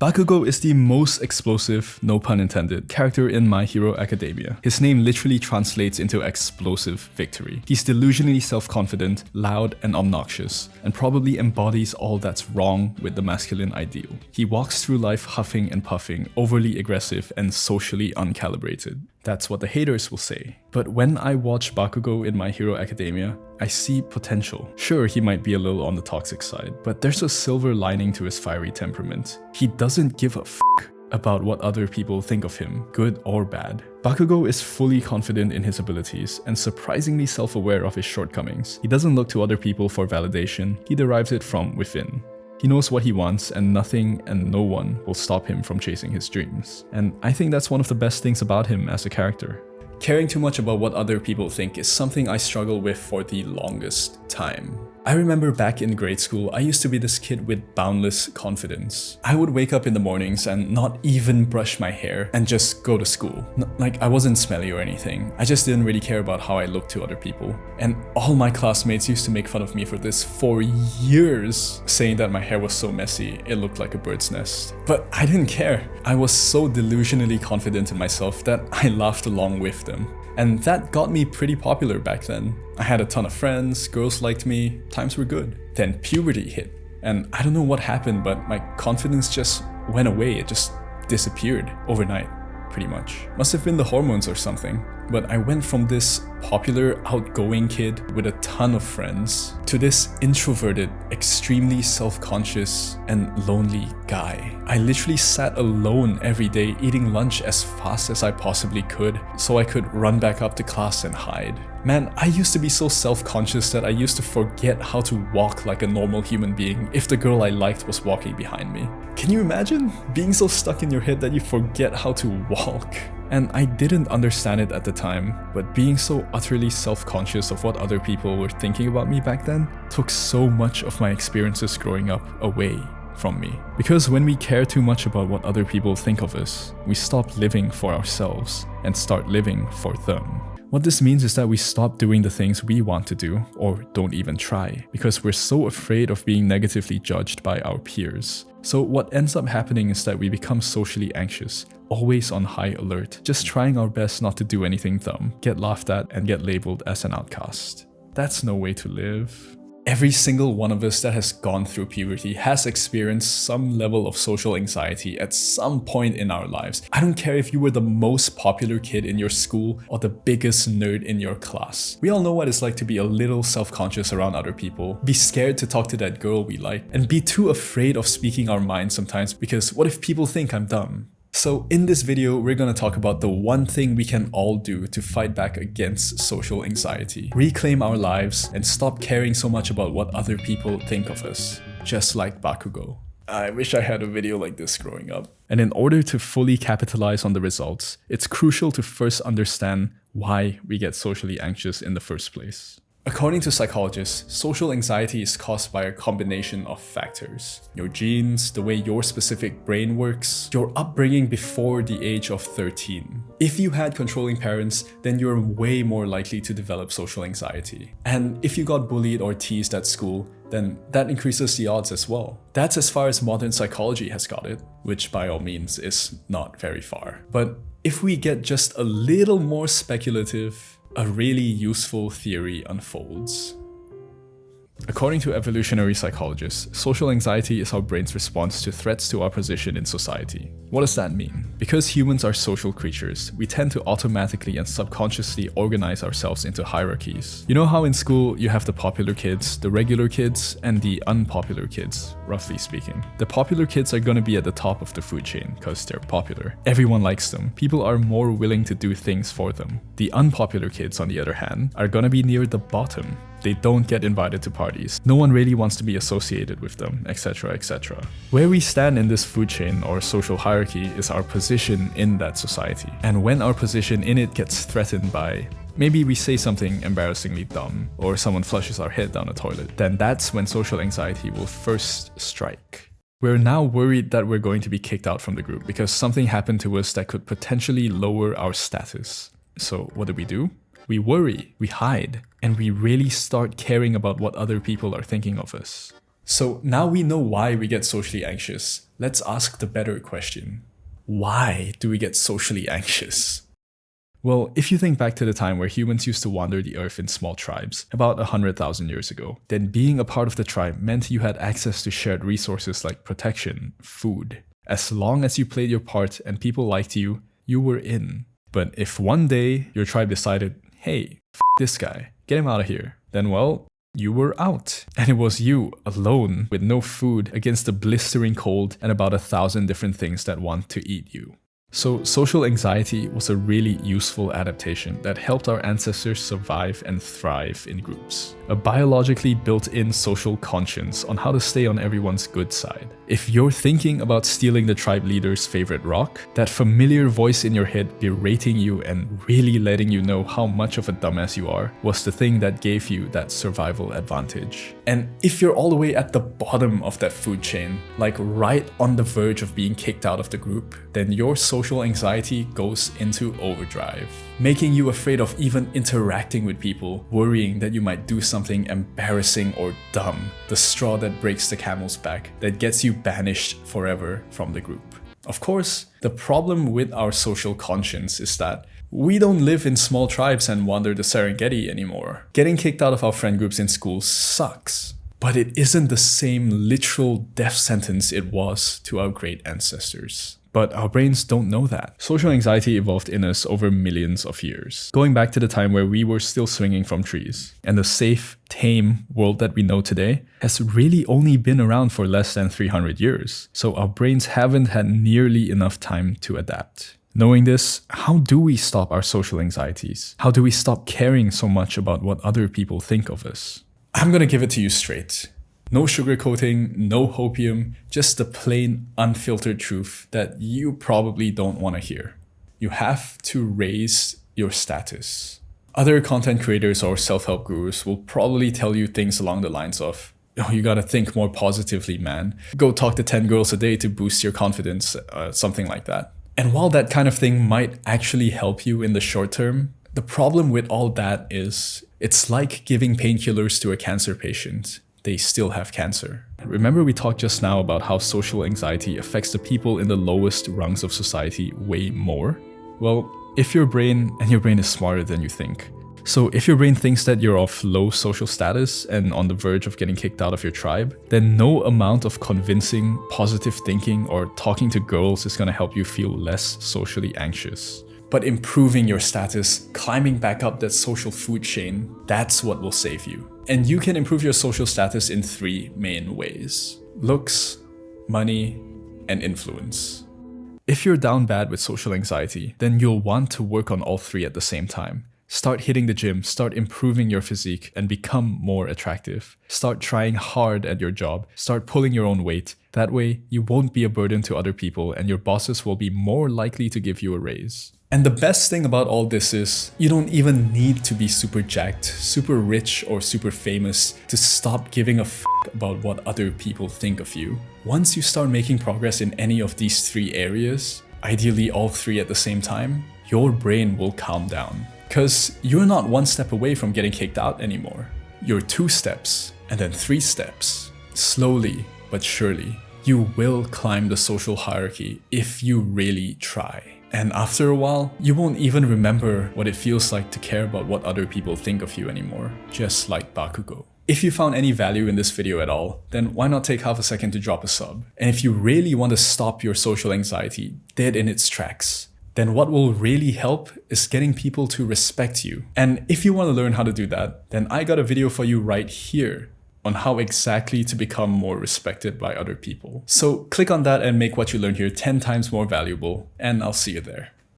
Bakugo is the most explosive, no pun intended, character in My Hero Academia. His name literally translates into explosive victory. He's delusionally self-confident, loud and obnoxious, and probably embodies all that's wrong with the masculine ideal. He walks through life huffing and puffing, overly aggressive and socially uncalibrated. That's what the haters will say. But when I watch Bakugo in My Hero Academia, I see potential. Sure, he might be a little on the toxic side, but there's a silver lining to his fiery temperament. He doesn't give a fuck about what other people think of him, good or bad. Bakugo is fully confident in his abilities and surprisingly self-aware of his shortcomings. He doesn't look to other people for validation, he derives it from within. He knows what he wants, and nothing and no one will stop him from chasing his dreams. And I think that's one of the best things about him as a character. Caring too much about what other people think is something I struggled with for the longest time. I remember back in grade school, I used to be this kid with boundless confidence. I would wake up in the mornings and not even brush my hair and just go to school. Like, I wasn't smelly or anything. I just didn't really care about how I looked to other people. And all my classmates used to make fun of me for this for years, saying that my hair was so messy, it looked like a bird's nest. But I didn't care. I was so delusionally confident in myself that I laughed along with them. And that got me pretty popular back then. I had a ton of friends, girls liked me, times were good. Then puberty hit, and I don't know what happened, but my confidence just went away. It just disappeared overnight, pretty much. Must have been the hormones or something. But I went from this popular, outgoing kid with a ton of friends to this introverted, extremely self-conscious and lonely guy. I literally sat alone every day eating lunch as fast as I possibly could so I could run back up to class and hide. Man, I used to be so self-conscious that I used to forget how to walk like a normal human being if the girl I liked was walking behind me. Can you imagine being so stuck in your head that you forget how to walk? And I didn't understand it at the time, but being so utterly self-conscious of what other people were thinking about me back then took so much of my experiences growing up away from me. Because when we care too much about what other people think of us, we stop living for ourselves and start living for them. What this means is that we stop doing the things we want to do, or don't even try, because we're so afraid of being negatively judged by our peers. So what ends up happening is that we become socially anxious, always on high alert, just trying our best not to do anything dumb, get laughed at, and get labeled as an outcast. That's no way to live. Every single one of us that has gone through puberty has experienced some level of social anxiety at some point in our lives. I don't care if you were the most popular kid in your school or the biggest nerd in your class. We all know what it's like to be a little self-conscious around other people, be scared to talk to that girl we like, and be too afraid of speaking our minds sometimes because what if people think I'm dumb? So in this video, we're gonna talk about the one thing we can all do to fight back against social anxiety, reclaim our lives, and stop caring so much about what other people think of us, just like Bakugo. I wish I had a video like this growing up. And in order to fully capitalize on the results, it's crucial to first understand why we get socially anxious in the first place. According to psychologists, social anxiety is caused by a combination of factors. Your genes, the way your specific brain works, your upbringing before the age of 13. If you had controlling parents, then you're way more likely to develop social anxiety. And if you got bullied or teased at school, then that increases the odds as well. That's as far as modern psychology has got it, which by all means is not very far. But if we get just a little more speculative, a really useful theory unfolds. According to evolutionary psychologists, social anxiety is our brain's response to threats to our position in society. What does that mean? Because humans are social creatures, we tend to automatically and subconsciously organize ourselves into hierarchies. You know how in school you have the popular kids, the regular kids, and the unpopular kids, roughly speaking. The popular kids are gonna be at the top of the food chain because they're popular. Everyone likes them. People are more willing to do things for them. The unpopular kids, on the other hand, are gonna be near the bottom. They don't get invited to parties. No one really wants to be associated with them, etc, etc. Where we stand in this food chain or social hierarchy is our position in that society. And when our position in it gets threatened by, maybe we say something embarrassingly dumb, or someone flushes our head down a toilet, then that's when social anxiety will first strike. We're now worried that we're going to be kicked out from the group because something happened to us that could potentially lower our status. So what do? We worry, we hide, and we really start caring about what other people are thinking of us. So now we know why we get socially anxious. Let's ask the better question. Why do we get socially anxious? Well, if you think back to the time where humans used to wander the earth in small tribes, about 100,000 years ago, then being a part of the tribe meant you had access to shared resources like protection, food. As long as you played your part and people liked you, you were in. But if one day your tribe decided, hey, this guy, get him out of here, then well, you were out. And it was you, alone, with no food, against the blistering cold and about 1,000 different things that want to eat you. So social anxiety was a really useful adaptation that helped our ancestors survive and thrive in groups. A biologically built-in social conscience on how to stay on everyone's good side. If you're thinking about stealing the tribe leader's favorite rock, that familiar voice in your head berating you and really letting you know how much of a dumbass you are was the thing that gave you that survival advantage. And if you're all the way at the bottom of that food chain, like right on the verge of being kicked out of the group, then your social anxiety goes into overdrive, making you afraid of even interacting with people, worrying that you might do something embarrassing or dumb, the straw that breaks the camel's back, that gets you banished forever from the group. Of course, the problem with our social conscience is that we don't live in small tribes and wander the Serengeti anymore. Getting kicked out of our friend groups in school sucks. But it isn't the same literal death sentence it was to our great ancestors. But our brains don't know that. Social anxiety evolved in us over millions of years, going back to the time where we were still swinging from trees. And the safe, tame world that we know today has really only been around for less than 300 years. So our brains haven't had nearly enough time to adapt. Knowing this, how do we stop our social anxieties? How do we stop caring so much about what other people think of us? I'm gonna give it to you straight. No sugarcoating, no hopium, just the plain, unfiltered truth that you probably don't want to hear. You have to raise your status. Other content creators or self-help gurus will probably tell you things along the lines of, oh, you gotta think more positively, man. Go talk to 10 girls a day to boost your confidence, something like that. And while that kind of thing might actually help you in the short term, the problem with all that is it's like giving painkillers to a cancer patient. They still have cancer. Remember we talked just now about how social anxiety affects the people in the lowest rungs of society way more? Well, if your brain is smarter than you think. So if your brain thinks that you're of low social status and on the verge of getting kicked out of your tribe, then no amount of convincing, positive thinking or talking to girls is gonna help you feel less socially anxious. But improving your status, climbing back up that social food chain, that's what will save you. And you can improve your social status in 3 main ways: looks, money, and influence. If you're down bad with social anxiety, then you'll want to work on all 3 at the same time. Start hitting the gym, start improving your physique, and become more attractive. Start trying hard at your job, start pulling your own weight. That way, you won't be a burden to other people and your bosses will be more likely to give you a raise. And the best thing about all this is, you don't even need to be super jacked, super rich, or super famous to stop giving a f about what other people think of you. Once you start making progress in any of these 3 areas, ideally all 3 at the same time, your brain will calm down. Because you're not 1 step away from getting kicked out anymore. You're 2 steps, and then 3 steps. Slowly but surely, you will climb the social hierarchy if you really try. And after a while, you won't even remember what it feels like to care about what other people think of you anymore, just like Bakugo. If you found any value in this video at all, then why not take half a second to drop a sub? And if you really want to stop your social anxiety dead in its tracks, then what will really help is getting people to respect you. And if you want to learn how to do that, then I got a video for you right here on how exactly to become more respected by other people. So click on that and make what you learned here 10 times more valuable, and I'll see you there.